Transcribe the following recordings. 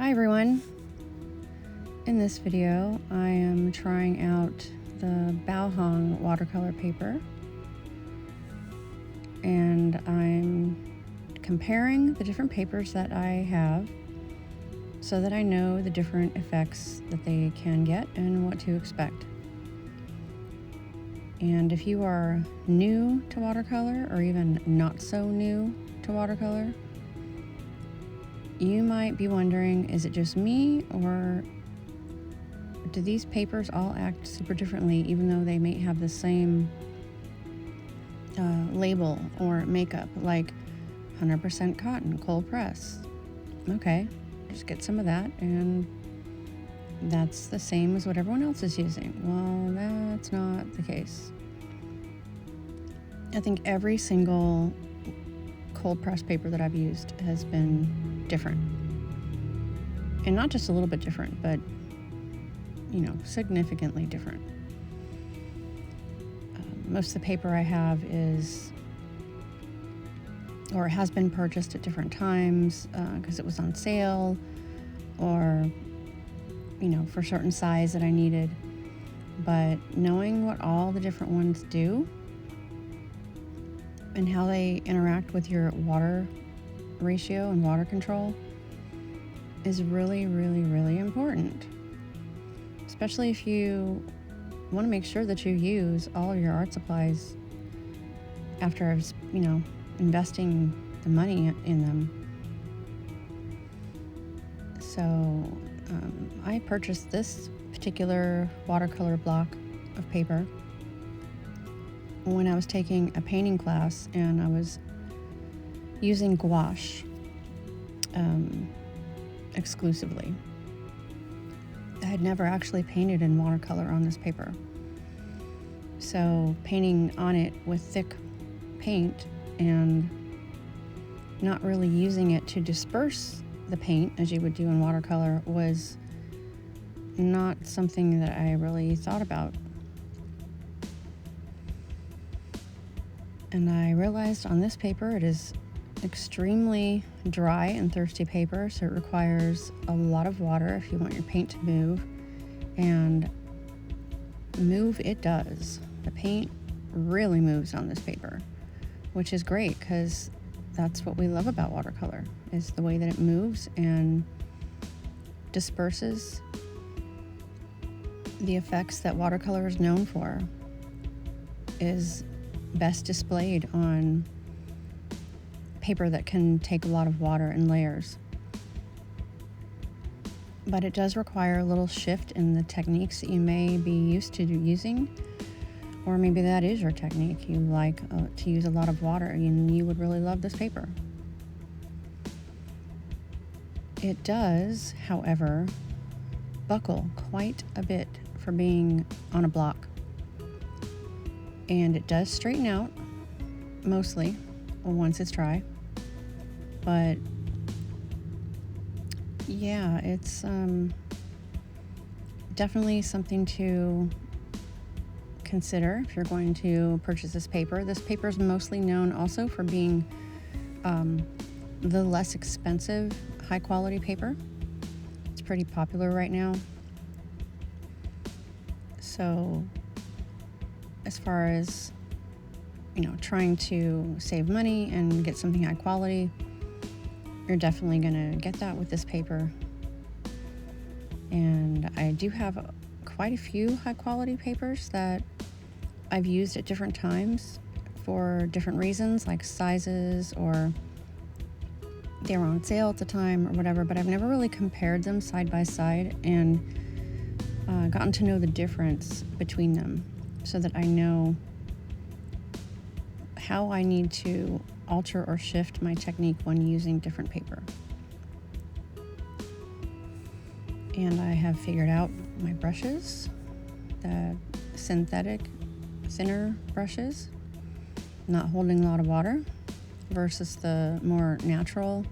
Hi everyone. In this video, I am trying out the BAOHUONG watercolor paper, and I'm comparing the different papers that I have so that I know the different effects that they can get and what to expect. And if you are new to watercolor, or even not so new to watercolor, you might be wondering, is it just me, or do these papers all act super differently even though they may have the same label or makeup, like 100% cotton, cold press? Okay, just get some of that and that's the same as what everyone else is using. Well, that's not the case. I think every single cold press paper that I've used has been different. And not just a little bit different, but significantly different. Most of the paper I have is, or has been purchased at different times because it was on sale, or for a certain size that I needed. But knowing what all the different ones do and how they interact with your water ratio and water control is really, really, really important. Especially if you want to make sure that you use all of your art supplies after, investing the money in them. So I purchased this particular watercolor block of paper when I was taking a painting class, and I was using gouache exclusively. I had never actually painted in watercolor on this paper. So painting on it with thick paint and not really using it to disperse the paint as you would do in watercolor was not something that I really thought about. And I realized on this paper it is extremely dry and thirsty paper, so it requires a lot of water if you want your paint to move, and move it does. The paint really moves on this paper, which is great because that's what we love about watercolor, is the way that it moves and disperses the effects that watercolor is known for, is best displayed on paper that can take a lot of water in layers. But it does require a little shift in the techniques that you may be used to using, or maybe that is your technique. You like to use a lot of water and you would really love this paper. It does, however, buckle quite a bit for being on a block. And it does straighten out, mostly, once it's dry. But yeah, it's definitely something to consider if you're going to purchase this paper. This paper is mostly known also for being the less expensive, high-quality paper. It's pretty popular right now. So as far as trying to save money and get something high quality, you're definitely going to get that with this paper. And I do have quite a few high quality papers that I've used at different times for different reasons, like sizes, or they were on sale at the time or whatever, but I've never really compared them side by side and gotten to know the difference between them, so that I know how I need to alter or shift my technique when using different paper. And I have figured out my brushes, the synthetic, thinner brushes, not holding a lot of water, versus the more natural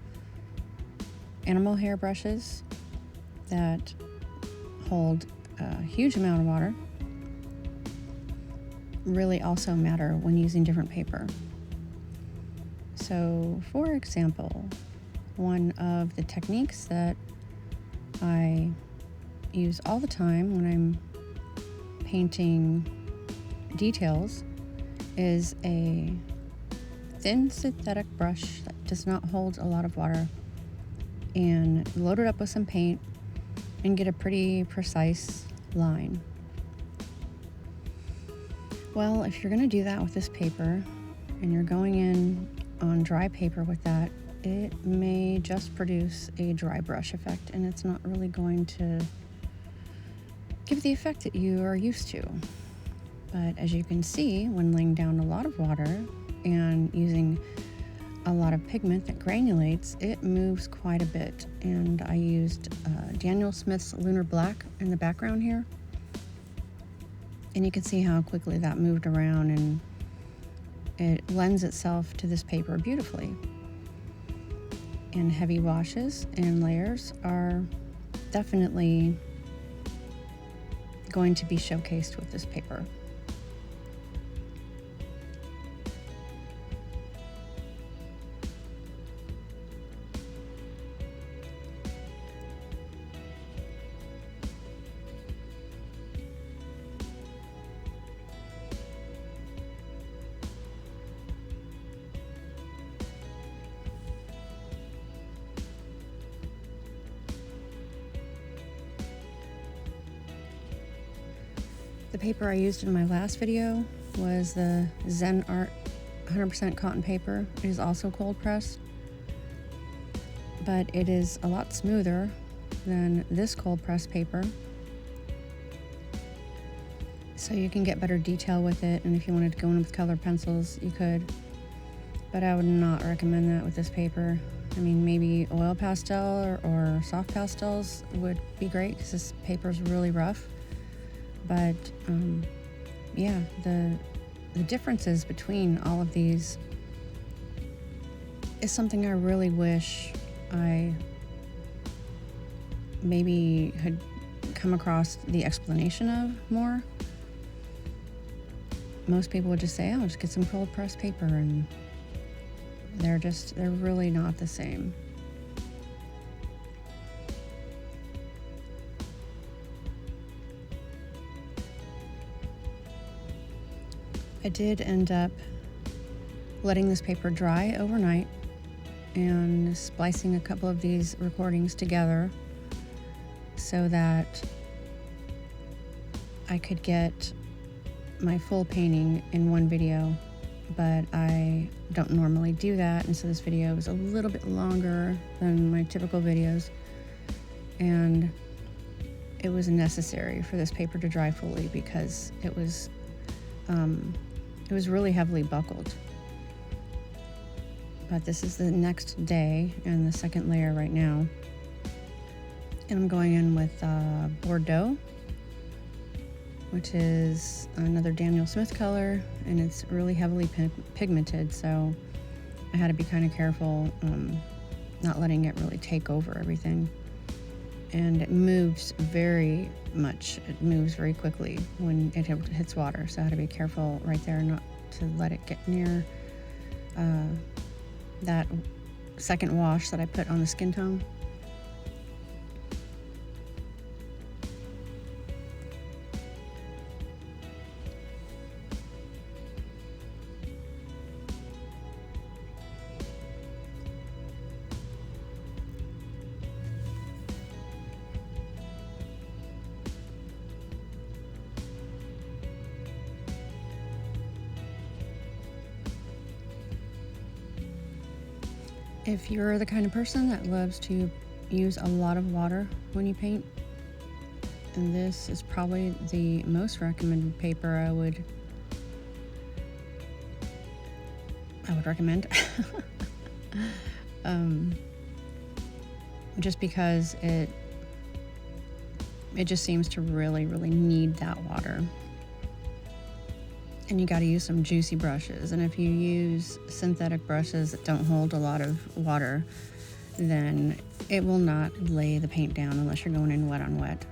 animal hair brushes that hold a huge amount of water, really also matter when using different paper. So, for example, one of the techniques that I use all the time when I'm painting details is a thin synthetic brush that does not hold a lot of water, and load it up with some paint and get a pretty precise line. Well, if you're going to do that with this paper and you're going in on dry paper with that, it may just produce a dry brush effect, and it's not really going to give the effect that you are used to. But as you can see, when laying down a lot of water and using a lot of pigment that granulates, it moves quite a bit. And I used Daniel Smith's Lunar Black in the background here. And you can see how quickly that moved around, and it lends itself to this paper beautifully. And heavy washes and layers are definitely going to be showcased with this paper. The paper I used in my last video was the Zen Art 100% cotton paper. It is also cold pressed, but it is a lot smoother than this cold pressed paper. So you can get better detail with it, and if you wanted to go in with colored pencils, you could. But I would not recommend that with this paper. I mean, maybe oil pastel or soft pastels would be great because this paper is really rough. But yeah, the differences between all of these is something I really wish I maybe had come across the explanation of more. Most people would just say, oh, just get some cold pressed paper, and they're really not the same. I did end up letting this paper dry overnight and splicing a couple of these recordings together so that I could get my full painting in one video, but I don't normally do that, and so this video is a little bit longer than my typical videos, and it was necessary for this paper to dry fully because it was really heavily buckled. But this is the next day and the second layer right now. And I'm going in with Bordeaux, which is another Daniel Smith color, and it's really heavily pigmented, so I had to be kind of careful not letting it really take over everything. And it moves very much. It moves very quickly when it hits water, so I had to be careful right there not to let it get near that second wash that I put on the skin tone. If you're the kind of person that loves to use a lot of water when you paint, and this is probably the most recommended paper I would recommend. Just because it just seems to really need that water. And you got to use some juicy brushes. And if you use synthetic brushes that don't hold a lot of water, then it will not lay the paint down unless you're going in wet on wet.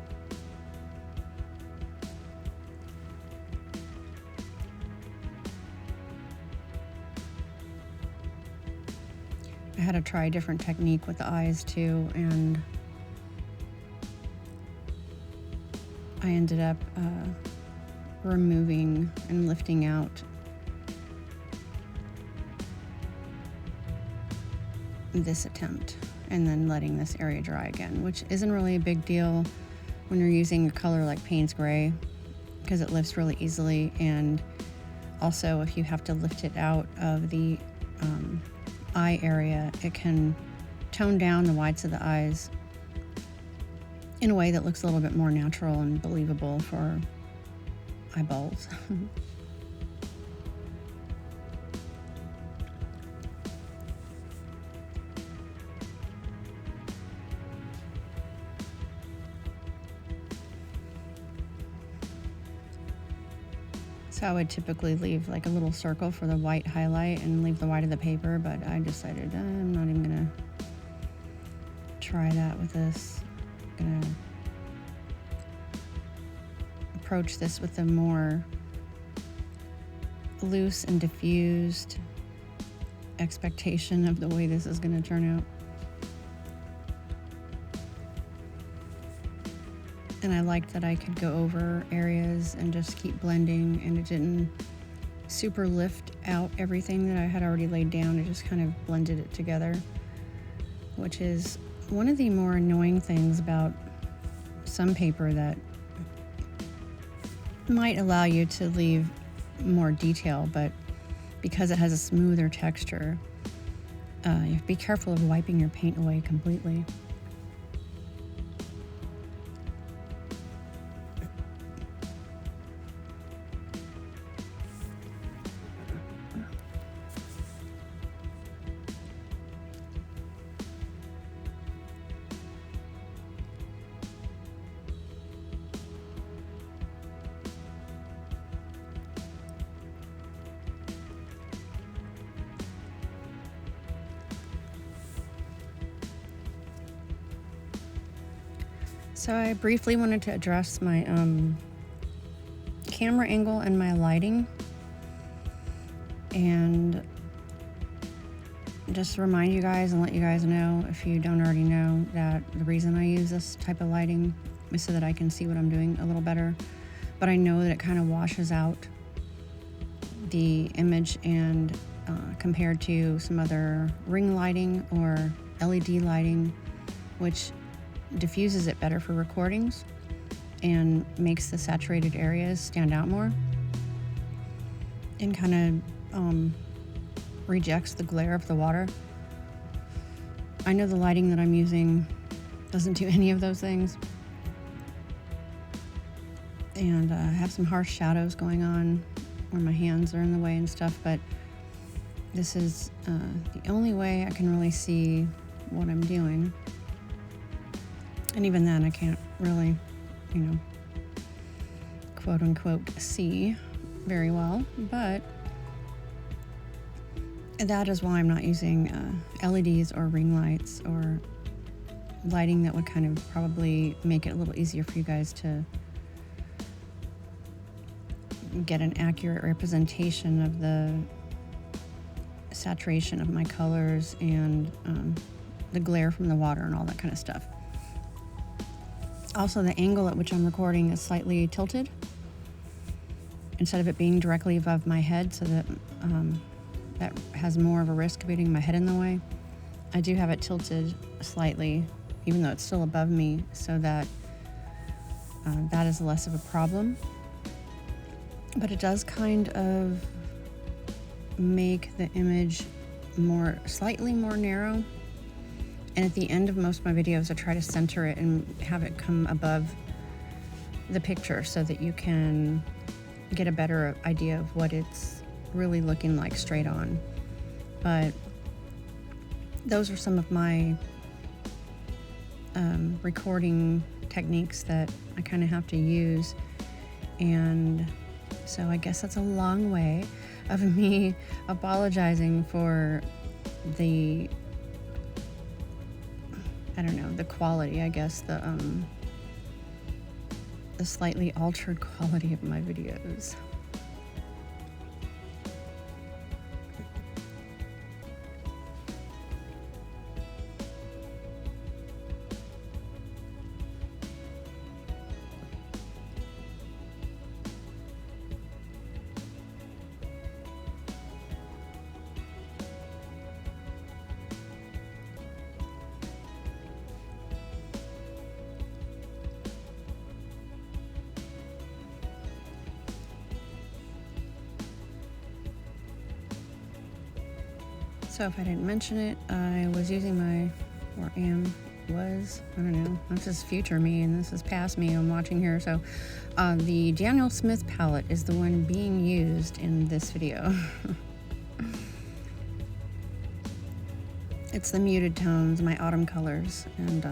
I had to try a different technique with the eyes too, and I ended up removing and lifting out this attempt and then letting this area dry again, which isn't really a big deal when you're using a color like Payne's Gray because it lifts really easily. And also if you have to lift it out of the eye area, it can tone down the whites of the eyes in a way that looks a little bit more natural and believable for eyeballs. So I would typically leave like a little circle for the white highlight and leave the white of the paper, but I decided I'm not even gonna try that with this. I'm gonna approach this with a more loose and diffused expectation of the way this is gonna turn out. And I liked that I could go over areas and just keep blending, and it didn't super lift out everything that I had already laid down. It just kind of blended it together, which is one of the more annoying things about some paper that might allow you to leave more detail, but because it has a smoother texture, you have to be careful of wiping your paint away completely. So I briefly wanted to address my camera angle and my lighting, and just remind you guys and let you guys know, if you don't already know, that the reason I use this type of lighting is so that I can see what I'm doing a little better. But I know that it kind of washes out the image, and compared to some other ring lighting or LED lighting, which diffuses it better for recordings and makes the saturated areas stand out more and kind of rejects the glare of the water. I know the lighting that I'm using doesn't do any of those things, and I have some harsh shadows going on where my hands are in the way and stuff, but this is the only way I can really see what I'm doing. And even then, I can't really, quote unquote, see very well. But that is why I'm not using LEDs or ring lights or lighting that would kind of probably make it a little easier for you guys to get an accurate representation of the saturation of my colors and the glare from the water and all that kind of stuff. Also, the angle at which I'm recording is slightly tilted instead of it being directly above my head, so that that has more of a risk of getting my head in the way. I do have it tilted slightly, even though it's still above me, so that that is less of a problem. But it does kind of make the image slightly more narrow. And at the end of most of my videos, I try to center it and have it come above the picture so that you can get a better idea of what it's really looking like straight on. But those are some of my recording techniques that I kind of have to use. And so I guess that's a long way of me apologizing for the the quality, I guess, the slightly altered quality of my videos. So if I didn't mention it, I was using I don't know, this is future me and this is past me I'm watching here. So the Daniel Smith palette is the one being used in this video. It's the muted tones, my autumn colors, and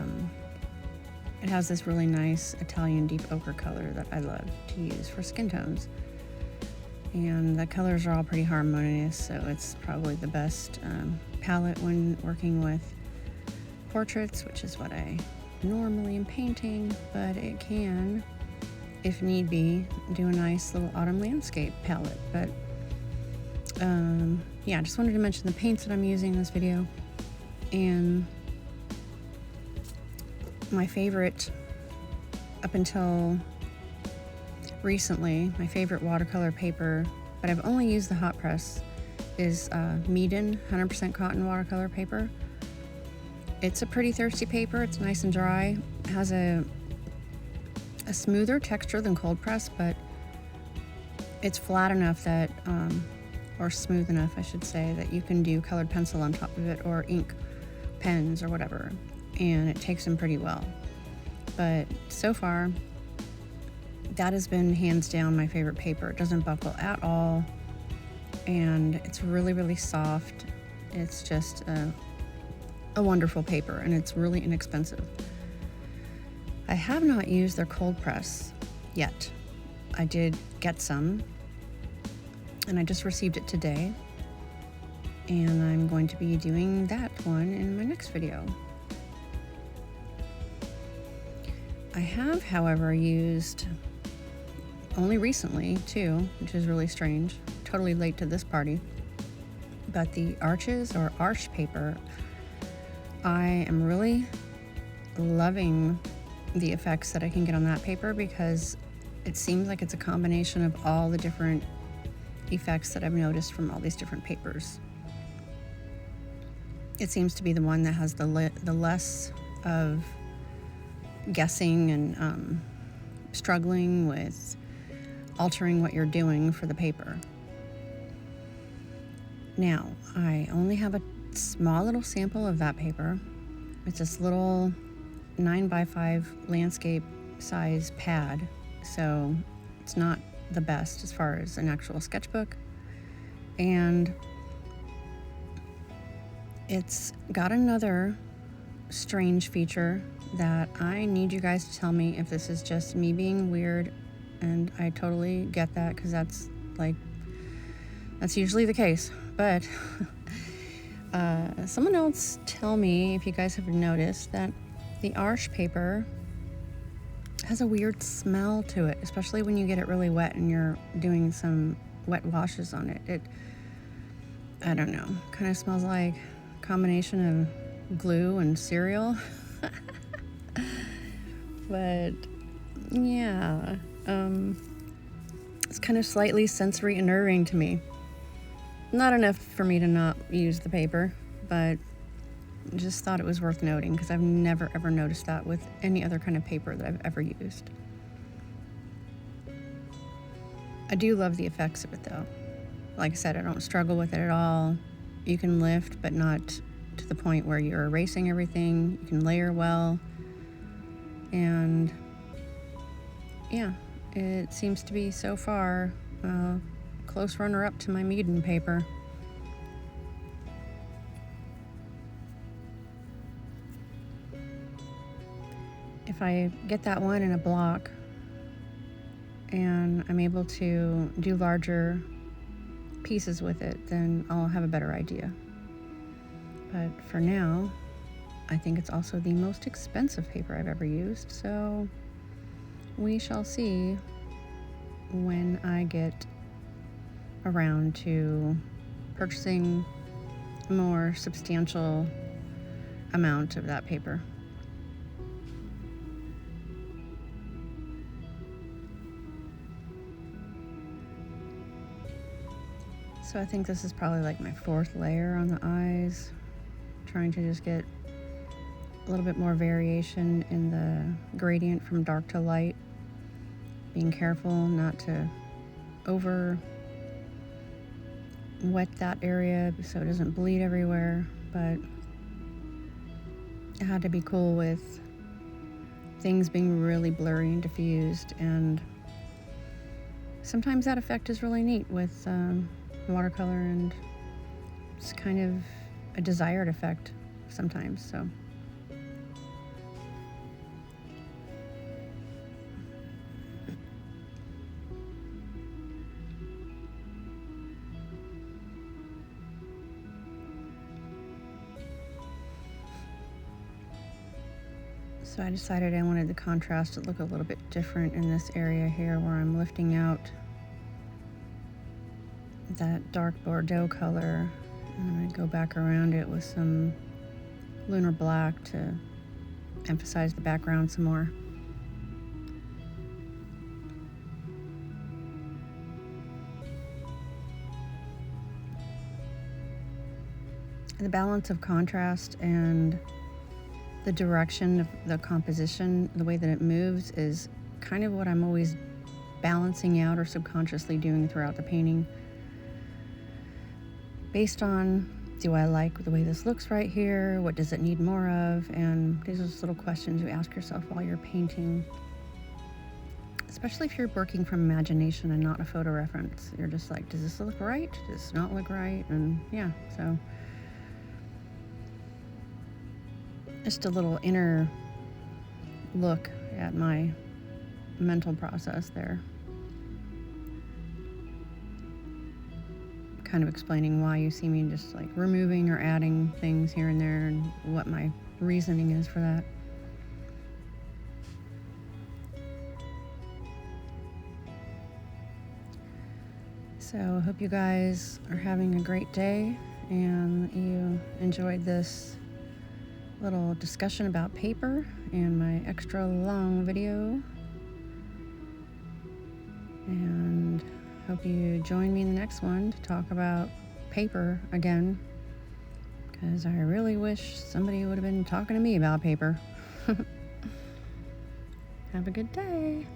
it has this really nice Italian deep ochre color that I love to use for skin tones. And the colors are all pretty harmonious, so it's probably the best palette when working with portraits, which is what I normally am painting, but it can, if need be, do a nice little autumn landscape palette. But yeah, I just wanted to mention the paints that I'm using in this video. And my favorite, up until recently, my favorite watercolor paper, but I've only used the hot press, is Meeden 100% cotton watercolor paper. It's a pretty thirsty paper. It's nice and dry. It has a smoother texture than cold press, but it's flat enough that, or smooth enough, I should say, that you can do colored pencil on top of it or ink pens or whatever, and it takes them pretty well. But so far, that has been hands down my favorite paper. It doesn't buckle at all, and it's really, really soft. It's just a wonderful paper, and it's really inexpensive. I have not used their cold press yet. I did get some, and I just received it today, and I'm going to be doing that one in my next video. I have, however, used only recently too, which is really strange, totally late to this party, but the Arches or Arch paper, I am really loving the effects that I can get on that paper, because it seems like it's a combination of all the different effects that I've noticed from all these different papers. It seems to be the one that has the less of guessing and struggling with altering what you're doing for the paper. Now, I only have a small little sample of that paper. It's this little 9x5 landscape size pad, so it's not the best as far as an actual sketchbook. And it's got another strange feature that I need you guys to tell me if this is just me being weird, and I totally get that, because that's usually the case. But someone else tell me if you guys have noticed that the Arch paper has a weird smell to it, especially when you get it really wet and you're doing some wet washes on it. I don't know, kind of smells like a combination of glue and cereal. But yeah, it's kind of slightly sensory unnerving to me. Not enough for me to not use the paper, but just thought it was worth noting, because I've never ever noticed that with any other kind of paper that I've ever used. I do love the effects of it though. Like I said, I don't struggle with it at all. You can lift, but not to the point where you're erasing everything. You can layer well. And yeah, it seems to be so far a close runner-up to my Meeden paper. If I get that one in a block and I'm able to do larger pieces with it, then I'll have a better idea. But for now, I think it's also the most expensive paper I've ever used, so we shall see when I get around to purchasing a more substantial amount of that paper. So I think this is probably like my fourth layer on the eyes, trying to just get a little bit more variation in the gradient from dark to light, being careful not to wet that area so it doesn't bleed everywhere, but it had to be cool with things being really blurry and diffused, and sometimes that effect is really neat with watercolor, and it's kind of a desired effect sometimes. So I decided I wanted the contrast to look a little bit different in this area here where I'm lifting out that dark Bordeaux color, and I'm going to go back around it with some lunar black to emphasize the background some more. The balance of contrast and the direction of the composition, the way that it moves, is kind of what I'm always balancing out or subconsciously doing throughout the painting. Based on, do I like the way this looks right here? What does it need more of? And these are just little questions you ask yourself while you're painting. Especially if you're working from imagination and not a photo reference. You're just like, does this look right? Does this not look right? And yeah, so just a little inner look at my mental process there. Kind of explaining why you see me just like removing or adding things here and there, and what my reasoning is for that. So I hope you guys are having a great day and you enjoyed this little discussion about paper and my extra long video, and hope you join me in the next one to talk about paper again, because I really wish somebody would have been talking to me about paper. Have a good day.